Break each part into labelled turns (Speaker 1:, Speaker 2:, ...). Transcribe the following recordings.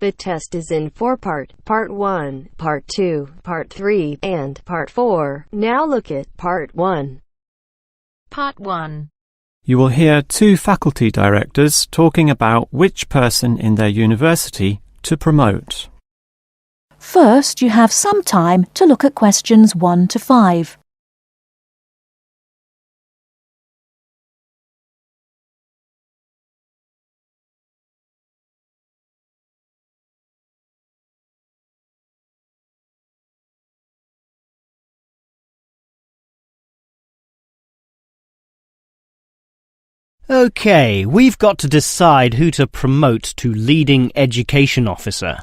Speaker 1: The test is in 4 parts: Part 1, Part 2, Part 3, and Part 4. Now look at Part 1.
Speaker 2: Part 1.
Speaker 3: You will hear two faculty directors talking about which person in their university to promote.
Speaker 4: First, you have some time to look at questions 1 to 5.
Speaker 5: OK, we've got to decide who to promote to leading education officer.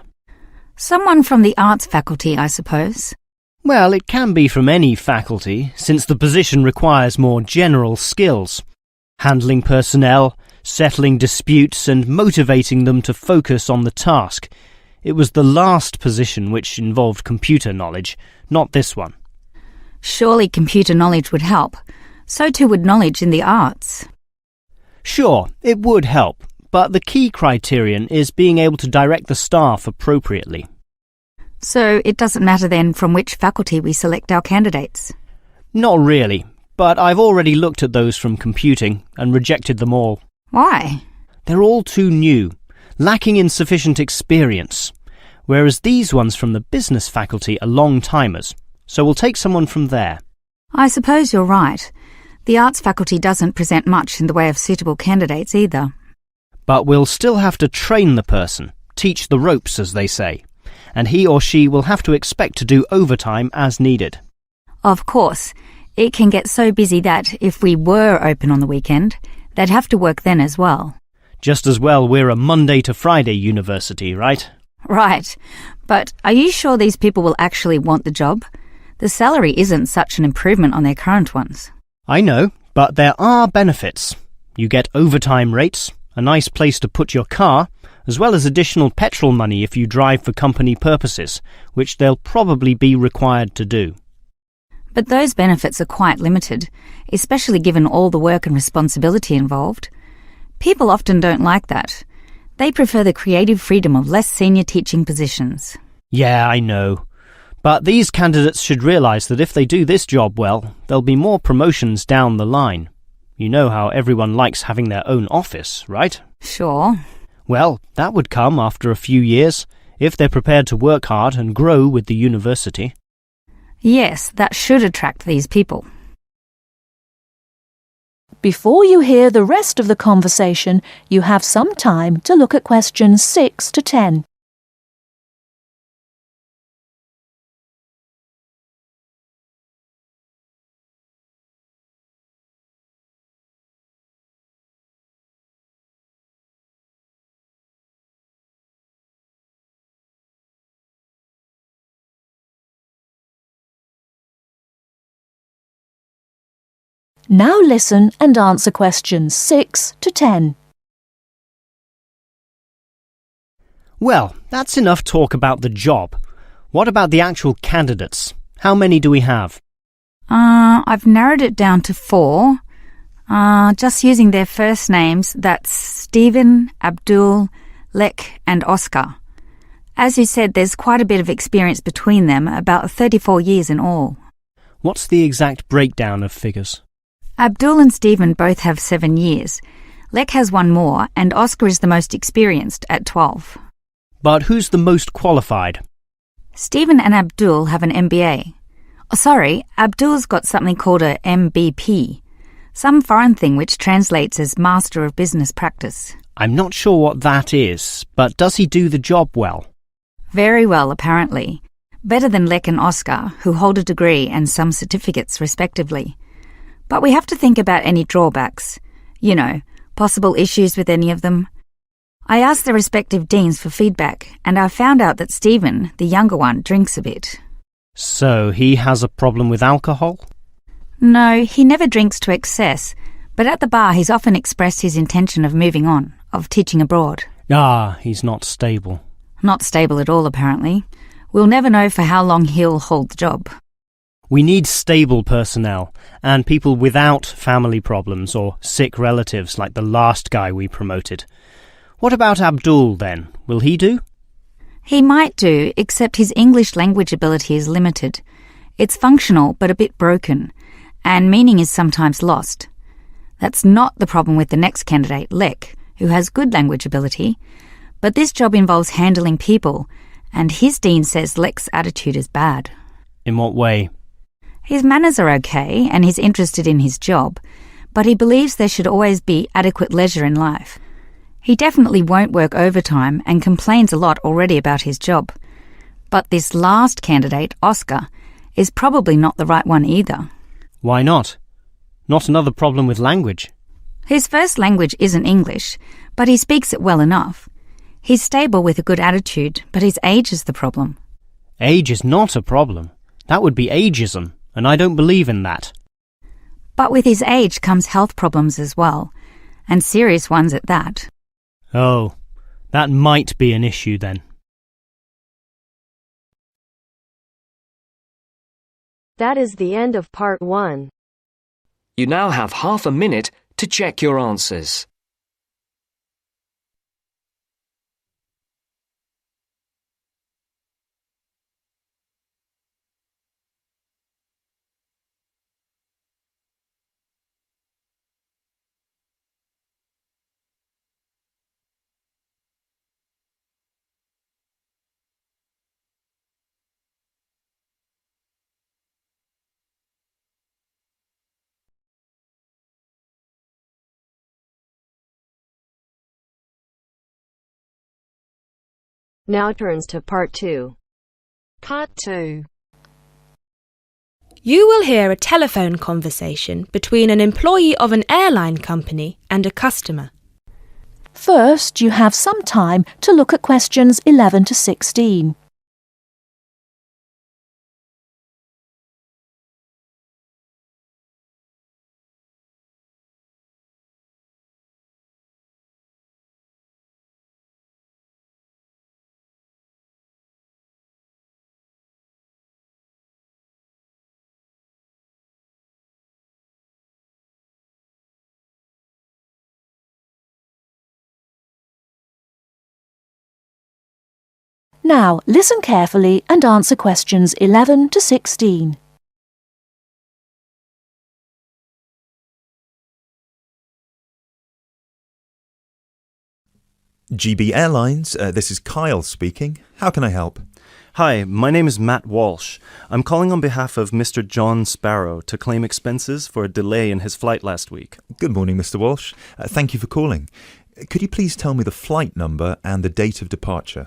Speaker 2: Someone from the arts faculty, I suppose.
Speaker 5: Well, it can be from any faculty, since the position requires more general skills. Handling personnel, settling disputes and motivating them to focus on the task. It was the last position which involved computer knowledge, not this one.
Speaker 2: Surely computer knowledge would help. So too would knowledge in the arts.
Speaker 5: Sure, it would help, but the key criterion is being able to direct the staff appropriately.
Speaker 2: So it doesn't matter then from which faculty we select our candidates?
Speaker 5: Not really, but I've already looked at those from computing and rejected them all.
Speaker 2: Why?
Speaker 5: They're all too new, lacking in sufficient experience, whereas these ones from the business faculty are long-timers, so we'll take someone from there.
Speaker 2: I suppose you're right. The arts faculty doesn't present much in the way of suitable candidates either.
Speaker 5: But we'll still have to train the person, teach the ropes, as they say, and he or she will have to expect to do overtime as needed.
Speaker 2: Of course, it can get so busy that if we were open on the weekend, they'd have to work then as well.
Speaker 5: Just as well we're a Monday to Friday university, right?
Speaker 2: Right. But are you sure these people will actually want the job? The salary isn't such an improvement on their current ones.
Speaker 5: I know, but there are benefits. You get overtime rates, a nice place to put your car, as well as additional petrol money if you drive for company purposes, which they'll probably be required to do.
Speaker 2: But those benefits are quite limited, especially given all the work and responsibility involved. People often don't like that. They prefer the creative freedom of less senior teaching positions.
Speaker 5: Yeah, I know. But these candidates should realise that if they do this job well, there'll be more promotions down the line. You know how everyone likes having their own office, right?
Speaker 2: Sure.
Speaker 5: Well, that would come after a few years, if they're prepared to work hard and grow with the university.
Speaker 2: Yes, that should attract these people.
Speaker 4: Before you hear the rest of the conversation, you have some time to look at questions 6 to 10. Now listen and answer questions 6 to 10.
Speaker 5: Well, that's enough talk about the job. What about the actual candidates? How many do we have?
Speaker 2: I've narrowed it down to 4. Just using their first names, that's Stephen, Abdul, Lek and Oscar. As you said, there's quite a bit of experience between them, about 34 years in all.
Speaker 5: What's the exact breakdown of figures?
Speaker 2: Abdul and Stephen both have 7 years. Lek has 1 more, and Oscar is the most experienced at 12.
Speaker 5: But who's the most qualified?
Speaker 2: Stephen and Abdul have an MBA. Oh, sorry, Abdul's got something called a MBP, some foreign thing which translates as Master of Business Practice.
Speaker 5: I'm not sure what that is, but does he do the job well?
Speaker 2: Very well, apparently. Better than Lek and Oscar, who hold a degree and some certificates, respectively. But we have to think about any drawbacks. You know, possible issues with any of them. I asked the respective deans for feedback, and I found out that Stephen, the younger one, drinks a bit.
Speaker 5: So he has a problem with alcohol?
Speaker 2: No, he never drinks to excess, but at the bar he's often expressed his intention of moving on, of teaching abroad.
Speaker 5: Ah, he's not stable.
Speaker 2: Not stable at all, apparently. We'll never know for how long he'll hold the job.
Speaker 5: We need stable personnel, and people without family problems or sick relatives like the last guy we promoted. What about Abdul, then? Will he do?
Speaker 2: He might do, except his English language ability is limited. It's functional but a bit broken, and meaning is sometimes lost. That's not the problem with the next candidate, Lek, who has good language ability, but this job involves handling people, and his dean says Lek's attitude is bad.
Speaker 5: In what way?
Speaker 2: His manners are okay, and he's interested in his job, but he believes there should always be adequate leisure in life. He definitely won't work overtime and complains a lot already about his job. But this last candidate, Oscar, is probably not the right one either.
Speaker 5: Why not? Not another problem with language.
Speaker 2: His first language isn't English, but he speaks it well enough. He's stable with a good attitude, but his age is the problem.
Speaker 5: Age is not a problem. That would be ageism, and I don't believe in that.
Speaker 2: But with his age comes health problems as well, and serious ones at that.
Speaker 5: Oh, that might be an issue then.
Speaker 1: That is the end of part 1.
Speaker 6: You now have half a minute to check your answers.
Speaker 1: Now turns to part 2.
Speaker 7: Part 2. You will hear a telephone conversation between an employee of an airline company and a customer.
Speaker 4: First, you have some time to look at questions 11 to 16. Now, listen carefully and answer questions 11 to 16.
Speaker 8: GB Airlines, this is Kyle speaking. How can I help?
Speaker 3: Hi, my name is Matt Walsh. I'm calling on behalf of Mr. John Sparrow to claim expenses for a delay in his flight last week.
Speaker 8: Good morning, Mr. Walsh. Thank you for calling. Could you please tell me the flight number and the date of departure?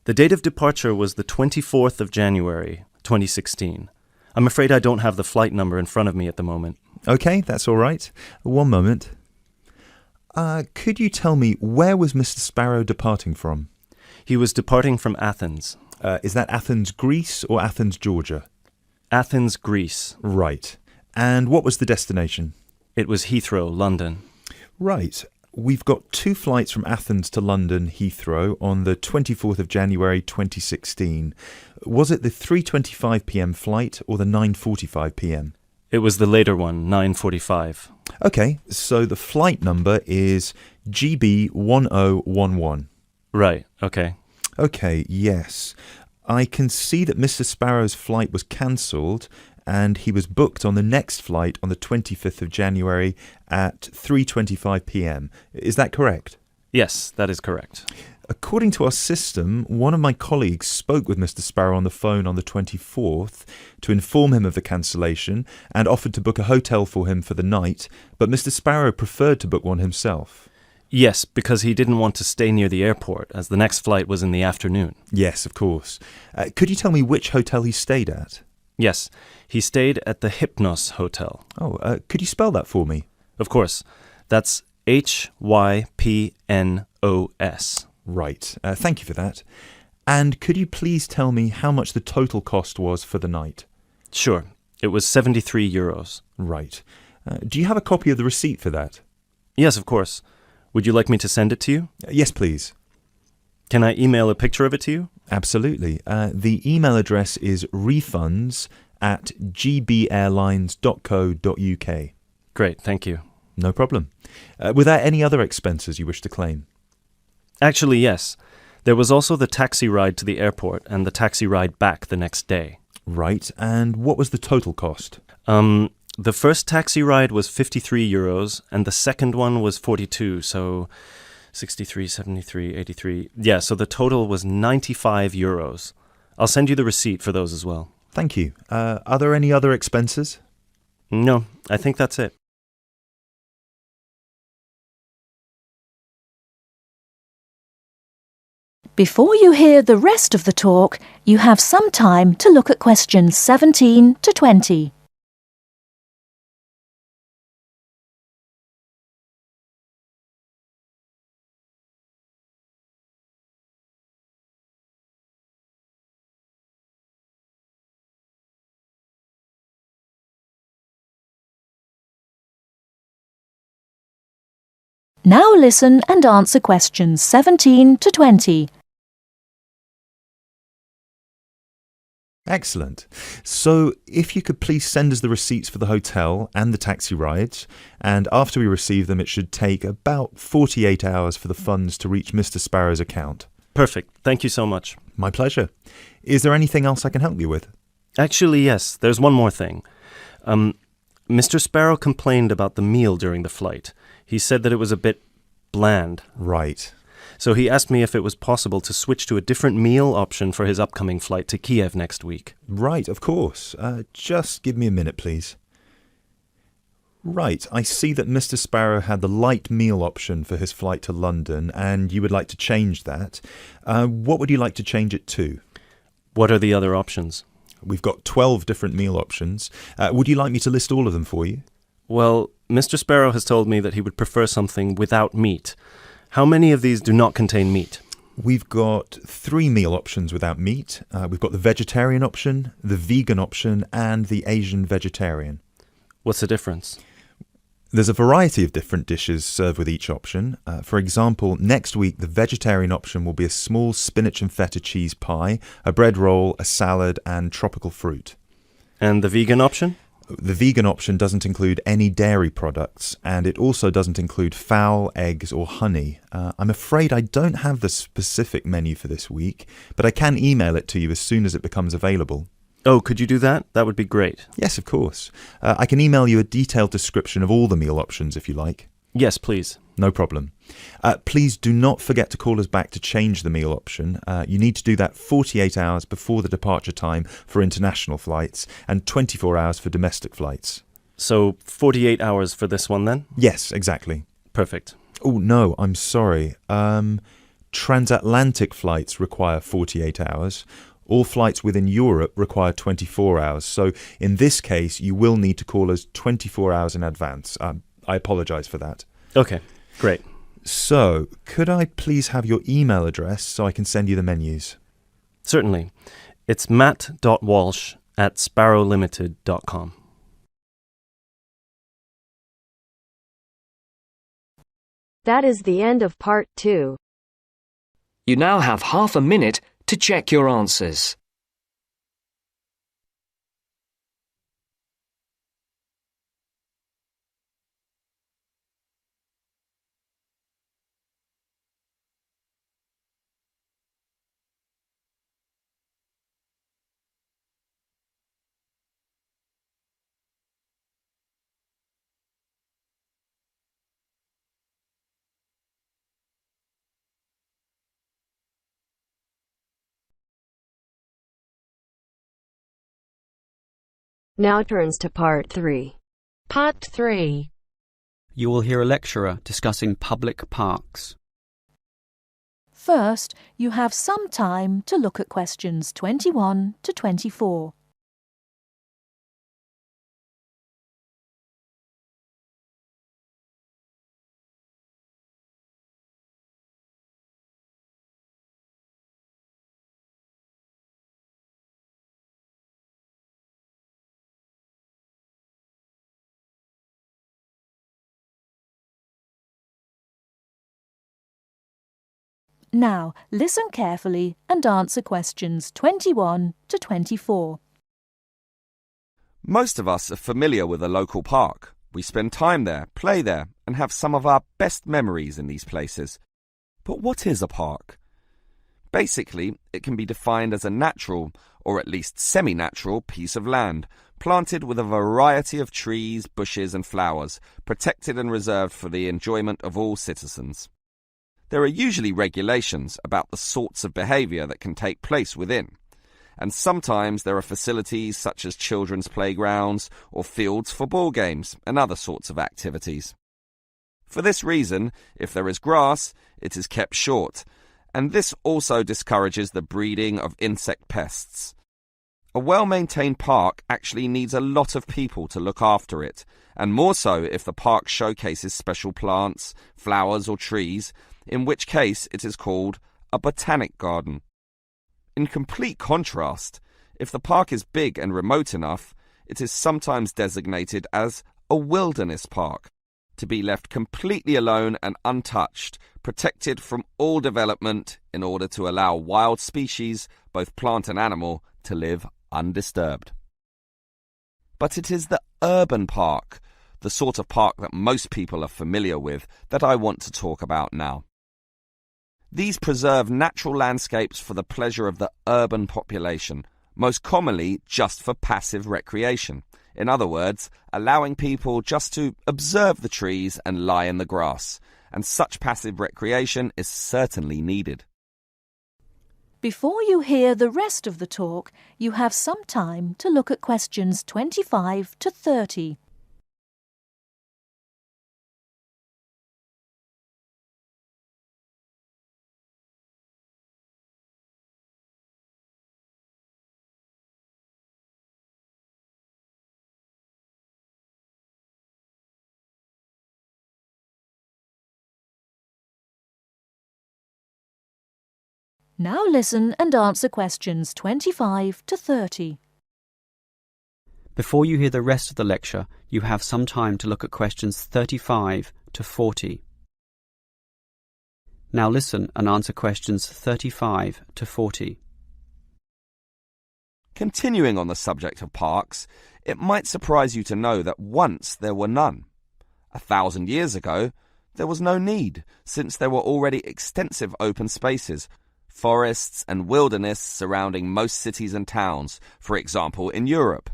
Speaker 3: The date of departure was the 24th of January, 2016. I'm afraid I don't have the flight number in front of me at the moment.
Speaker 8: Okay, that's all right. One moment. Could you tell me where was Mr. Sparrow departing from?
Speaker 3: He was departing from Athens.
Speaker 8: Is that Athens, Greece or Athens, Georgia?
Speaker 3: Athens, Greece.
Speaker 8: Right. And what was the destination?
Speaker 3: It was Heathrow, London.
Speaker 8: Right. We've got 2 flights from Athens to London Heathrow on the 24th of January 2016. Was it the 3:25 p.m. flight or the 9:45 p.m.?
Speaker 3: It was the later one, 9:45.
Speaker 8: Okay, so the flight number is GB1011.
Speaker 3: Right, okay.
Speaker 8: Okay, yes. I can see that Mr. Sparrow's flight was cancelled and he was booked on the next flight on the 25th of January at 3:25 p.m. Is that correct?
Speaker 3: Yes, that is correct.
Speaker 8: According to our system, one of my colleagues spoke with Mr. Sparrow on the phone on the 24th to inform him of the cancellation and offered to book a hotel for him for the night, but Mr. Sparrow preferred to book one himself.
Speaker 3: Yes, because he didn't want to stay near the airport, as the next flight was in the afternoon.
Speaker 8: Yes, of course. Could you tell me which hotel he stayed at?
Speaker 3: Yes, he stayed at the Hypnos Hotel.
Speaker 8: Oh, could you spell that for me?
Speaker 3: Of course. That's Hypnos.
Speaker 8: Right. Thank you for that. And could you please tell me how much the total cost was for the night?
Speaker 3: Sure. It was €73.
Speaker 8: Right. Do you have a copy of the receipt for that?
Speaker 3: Yes, of course. Would you like me to send it to you?
Speaker 8: Yes, please.
Speaker 3: Can I email a picture of it to you?
Speaker 8: Absolutely. The email address is refunds@gbairlines.co.uk.
Speaker 3: Great, thank you.
Speaker 8: No problem. Were there any other expenses you wish to claim?
Speaker 3: Actually, yes. There was also the taxi ride to the airport and the taxi ride back the next day.
Speaker 8: Right, and what was the total cost?
Speaker 3: The first taxi ride was €53 and the second one was 42, so 63, 73, 83. Yeah, so the total was €95. I'll send you the receipt for those as well.
Speaker 8: Thank you. Are there any other expenses?
Speaker 3: No, I think that's it.
Speaker 4: Before you hear the rest of the talk, you have some time to look at questions 17 to 20. Now listen and answer questions 17 to 20.
Speaker 8: Excellent. So, if you could please send us the receipts for the hotel and the taxi rides, and after we receive them, it should take about 48 hours for the funds to reach Mr. Sparrow's account.
Speaker 3: Perfect. Thank you so much.
Speaker 8: My pleasure. Is there anything else I can help you with?
Speaker 3: Actually, yes. There's one more thing. Mr. Sparrow complained about the meal during the flight. He said that it was a bit bland.
Speaker 8: Right.
Speaker 3: So he asked me if it was possible to switch to a different meal option for his upcoming flight to Kiev next week.
Speaker 8: Right, of course. Just give me a minute, please. Right, I see that Mr. Sparrow had the light meal option for his flight to London, and you would like to change that. What would you like to change it to?
Speaker 3: What are the other options?
Speaker 8: We've got 12 different meal options. Would you like me to list all of them for you?
Speaker 3: Well, Mr. Sparrow has told me that he would prefer something without meat. How many of these do not contain meat?
Speaker 8: We've got 3 meal options without meat. We've got the vegetarian option, the vegan option, and the Asian vegetarian.
Speaker 3: What's the difference?
Speaker 8: There's a variety of different dishes served with each option. For example, next week the vegetarian option will be a small spinach and feta cheese pie, a bread roll, a salad, and tropical fruit.
Speaker 3: And the vegan option?
Speaker 8: The vegan option doesn't include any dairy products, and it also doesn't include fowl, eggs, or honey. I'm afraid I don't have the specific menu for this week, but I can email it to you as soon as it becomes available.
Speaker 3: Oh, could you do that? That would be great.
Speaker 8: Yes, of course. I can email you a detailed description of all the meal options if you like.
Speaker 3: Yes, please.
Speaker 8: No problem. Please do not forget to call us back to change the meal option. You need to do that 48 hours before the departure time for international flights and 24 hours for domestic flights.
Speaker 3: So 48 hours for this one then?
Speaker 8: Yes, exactly.
Speaker 3: Perfect.
Speaker 8: Oh, no, I'm sorry. Transatlantic flights require 48 hours. All flights within Europe require 24 hours. So in this case, you will need to call us 24 hours in advance. I apologise for that.
Speaker 3: Okay, great.
Speaker 8: So, could I please have your email address so I can send you the menus?
Speaker 3: Certainly. It's matt.walsh@sparrowlimited.com.
Speaker 1: That is the end of part 2.
Speaker 6: You now have half a minute to check your answers.
Speaker 1: Now turns to part 3.
Speaker 9: Part 3.
Speaker 10: You will hear a lecturer discussing public parks.
Speaker 4: First, you have some time to look at questions 21 to 24. Now, listen carefully and answer questions 21 to 24.
Speaker 11: Most of us are familiar with a local park. We spend time there, play there, and have some of our best memories in these places. But what is a park? Basically, it can be defined as a natural, or at least semi-natural, piece of land, planted with a variety of trees, bushes and flowers, protected and reserved for the enjoyment of all citizens. There are usually regulations about the sorts of behaviour that can take place within, and sometimes there are facilities such as children's playgrounds or fields for ball games and other sorts of activities. For this reason, if there is grass, it is kept short, and this also discourages the breeding of insect pests. A well-maintained park actually needs a lot of people to look after it, and more so if the park showcases special plants, flowers or trees, in which case it is called a botanic garden. In complete contrast, if the park is big and remote enough, it is sometimes designated as a wilderness park, to be left completely alone and untouched, protected from all development in order to allow wild species, both plant and animal, to live undisturbed. But it is the urban park, the sort of park that most people are familiar with, that I want to talk about now. These preserve natural landscapes for the pleasure of the urban population, most commonly just for passive recreation. In other words, allowing people just to observe the trees and lie in the grass, and such passive recreation is certainly needed.
Speaker 4: Before you hear the rest of the talk, you have some time to look at questions 25 to 30. Now listen and answer questions 25 to 30.
Speaker 10: Before you hear the rest of the lecture, you have some time to look at questions 35 to 40. Now listen and answer questions 35 to 40.
Speaker 11: Continuing on the subject of parks, it might surprise you to know that once there were none. 1,000 years ago, there was no need, since there were already extensive open spaces, forests and wilderness surrounding most cities and towns, for example in Europe.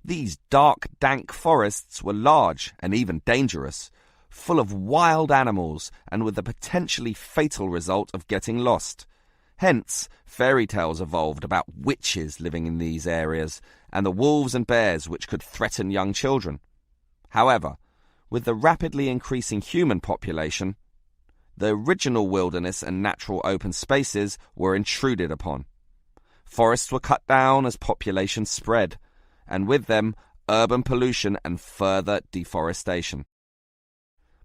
Speaker 11: These dark, dank forests were large and even dangerous, full of wild animals and with the potentially fatal result of getting lost. Hence, fairy tales evolved about witches living in these areas and the wolves and bears which could threaten young children. However, with the rapidly increasing human population, the original wilderness and natural open spaces were intruded upon. Forests were cut down as population spread, and with them urban pollution and further deforestation.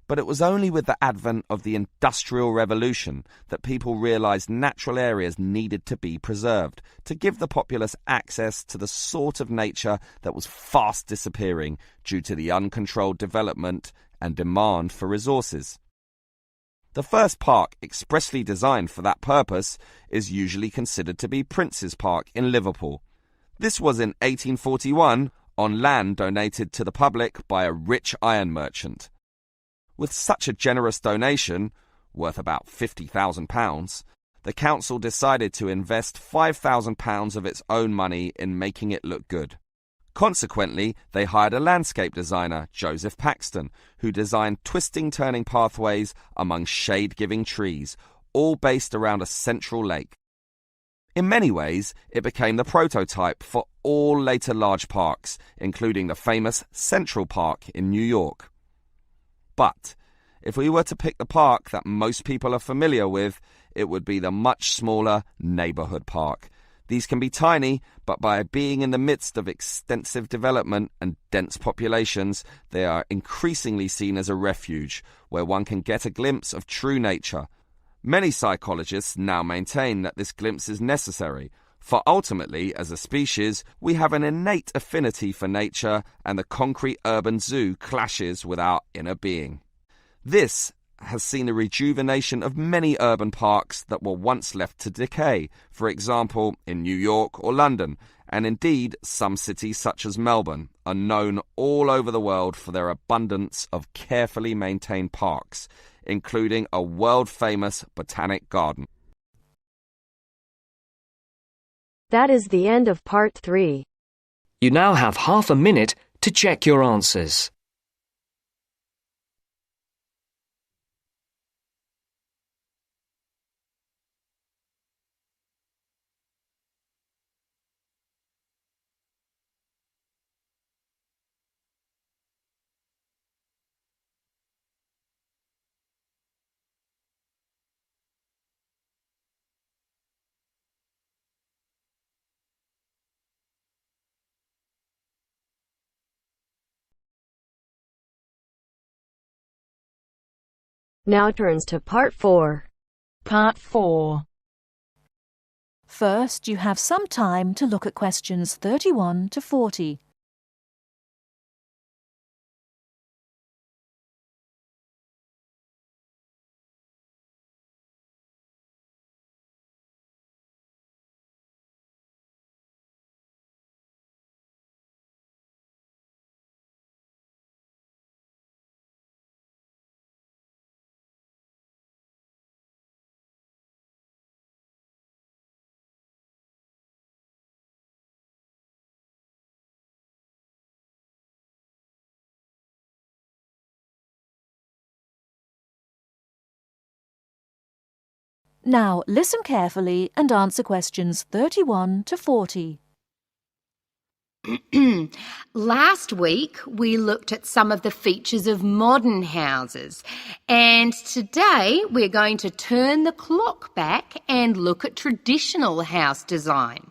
Speaker 11: But it was only with the advent of the Industrial Revolution that people realized natural areas needed to be preserved to give the populace access to the sort of nature that was fast disappearing due to the uncontrolled development and demand for resources. The first park expressly designed for that purpose is usually considered to be Prince's Park in Liverpool. This was in 1841 on land donated to the public by a rich iron merchant. With such a generous donation, worth about £50,000, the council decided to invest £5,000 of its own money in making it look good. Consequently, they hired a landscape designer, Joseph Paxton, who designed twisting turning pathways among shade-giving trees, all based around a central lake. In many ways, it became the prototype for all later large parks, including the famous Central Park in New York. But if we were to pick the park that most people are familiar with, it would be the much smaller neighborhood park. These can be tiny, but by being in the midst of extensive development and dense populations, they are increasingly seen as a refuge where one can get a glimpse of true nature. Many psychologists now maintain that this glimpse is necessary, for ultimately, as a species, we have an innate affinity for nature, and the concrete urban zoo clashes with our inner being. This has seen a rejuvenation of many urban parks that were once left to decay, for example in New York or London, and indeed some cities such as Melbourne are known all over the world for their abundance of carefully maintained parks, including a world-famous botanic garden.
Speaker 1: That is the end of part 3.
Speaker 6: You now have half a minute to check your answers.
Speaker 1: Now turns to part 4.
Speaker 9: Part 4.
Speaker 4: First, you have some time to look at questions 31 to 40. Now, listen carefully and answer questions 31 to 40.
Speaker 12: Last week, we looked at some of the features of modern houses, and today we're going to turn the clock back and look at traditional house design.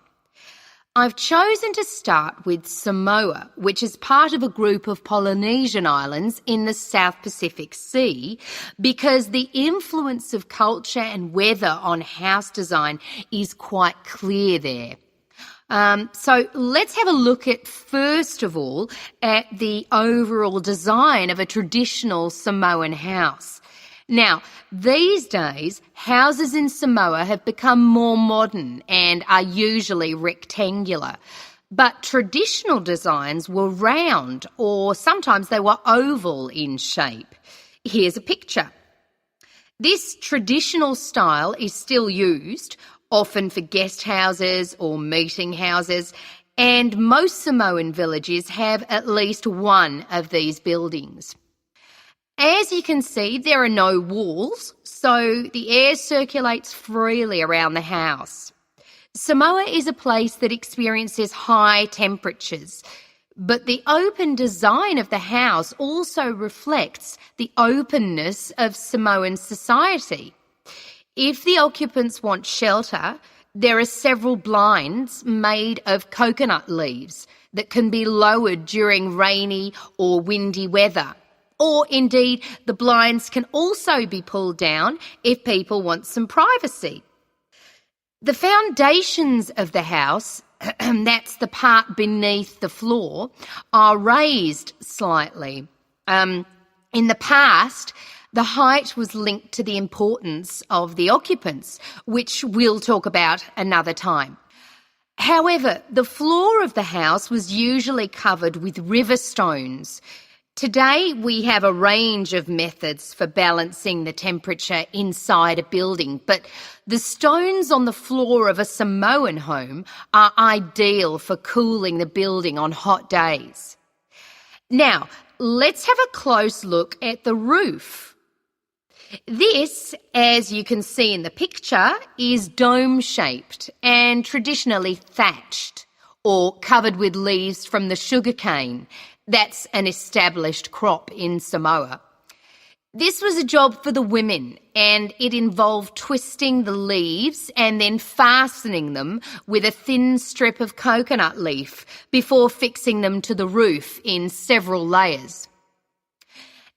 Speaker 12: I've chosen to start with Samoa, which is part of a group of Polynesian islands in the South Pacific Sea, because the influence of culture and weather on house design is quite clear there. So let's have a look at, first of all, at the overall design of a traditional Samoan house. Now, these days, houses in Samoa have become more modern and are usually rectangular. But traditional designs were round, or sometimes they were oval in shape. Here's a picture. This traditional style is still used, often for guest houses or meeting houses, and most Samoan villages have at least one of these buildings. As you can see, there are no walls, so the air circulates freely around the house. Samoa is a place that experiences high temperatures, but the open design of the house also reflects the openness of Samoan society. If the occupants want shelter, there are several blinds made of coconut leaves that can be lowered during rainy or windy weather. Or indeed, the blinds can also be pulled down if people want some privacy. The foundations of the house, that's the part beneath the floor, are raised slightly. In the past, the height was linked to the importance of the occupants, which we'll talk about another time. However, the floor of the house was usually covered with river stones. Today, we have a range of methods for balancing the temperature inside a building, but the stones on the floor of a Samoan home are ideal for cooling the building on hot days. Now, let's have a close look at the roof. This, as you can see in the picture, is dome-shaped and traditionally thatched or covered with leaves from the sugarcane. That's an established crop in Samoa. This was a job for the women, and it involved twisting the leaves and then fastening them with a thin strip of coconut leaf before fixing them to the roof in several layers.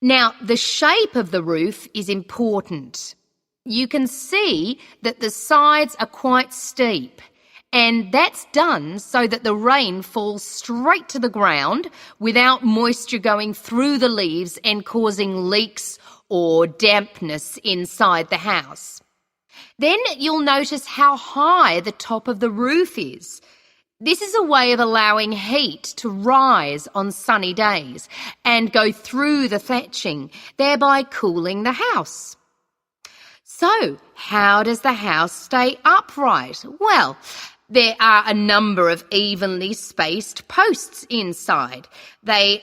Speaker 12: Now, the shape of the roof is important. You can see that the sides are quite steep, and that's done so that the rain falls straight to the ground without moisture going through the leaves and causing leaks or dampness inside the house. Then you'll notice how high the top of the roof is. This is a way of allowing heat to rise on sunny days and go through the thatching, thereby cooling the house. So, how does the house stay upright? Well, There are a number of evenly spaced posts inside. They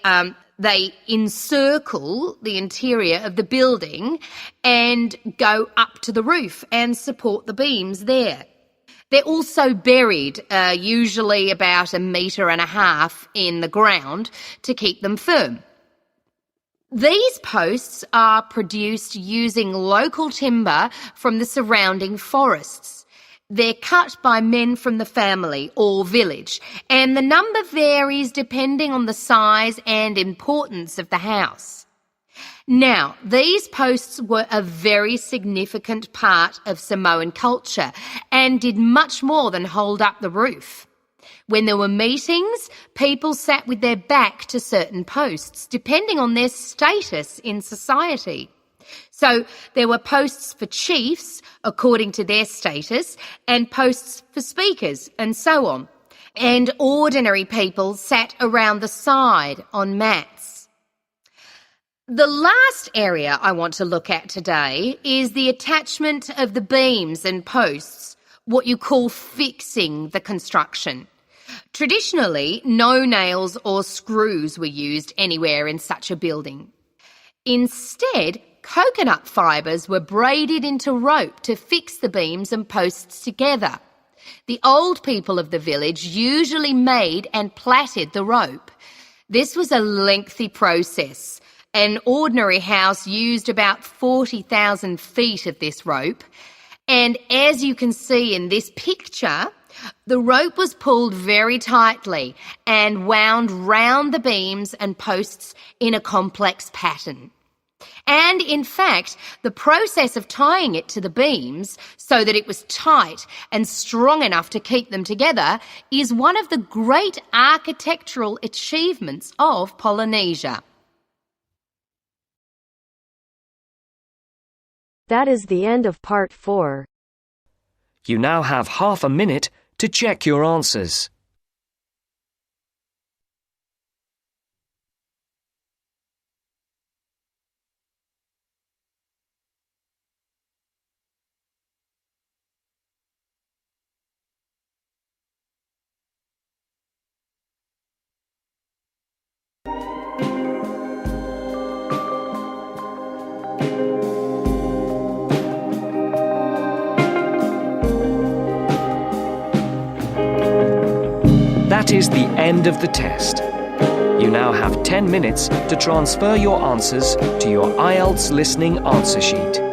Speaker 12: encircle the interior of the building and go up to the roof and support the beams there. They're also buried, usually about 1.5 meters in the ground to keep them firm. These posts are produced using local timber from the surrounding forests. They're cut by men from the family or village, and the number varies depending on the size and importance of the house. Now, these posts were a very significant part of Samoan culture and did much more than hold up the roof. When there were meetings, people sat with their back to certain posts, depending on their status in society. So there were posts for chiefs, according to their status, and posts for speakers, and so on. And ordinary people sat around the side on mats. The last area I want to look at today is the attachment of the beams and posts, what you call fixing the construction. Traditionally, no nails or screws were used anywhere in such a building. Instead, coconut fibres were braided into rope to fix the beams and posts together. The old people of the village usually made and plaited the rope. This was a lengthy process. An ordinary house used about 40,000 feet of this rope. And as you can see in this picture, the rope was pulled very tightly and wound round the beams and posts in a complex pattern. And in fact, the process of tying it to the beams so that it was tight and strong enough to keep them together is one of the great architectural achievements of Polynesia.
Speaker 1: That is the end of part 4.
Speaker 6: You now have half a minute to check your answers. That is the end of the test. You now have 10 minutes to transfer your answers to your IELTS listening answer sheet.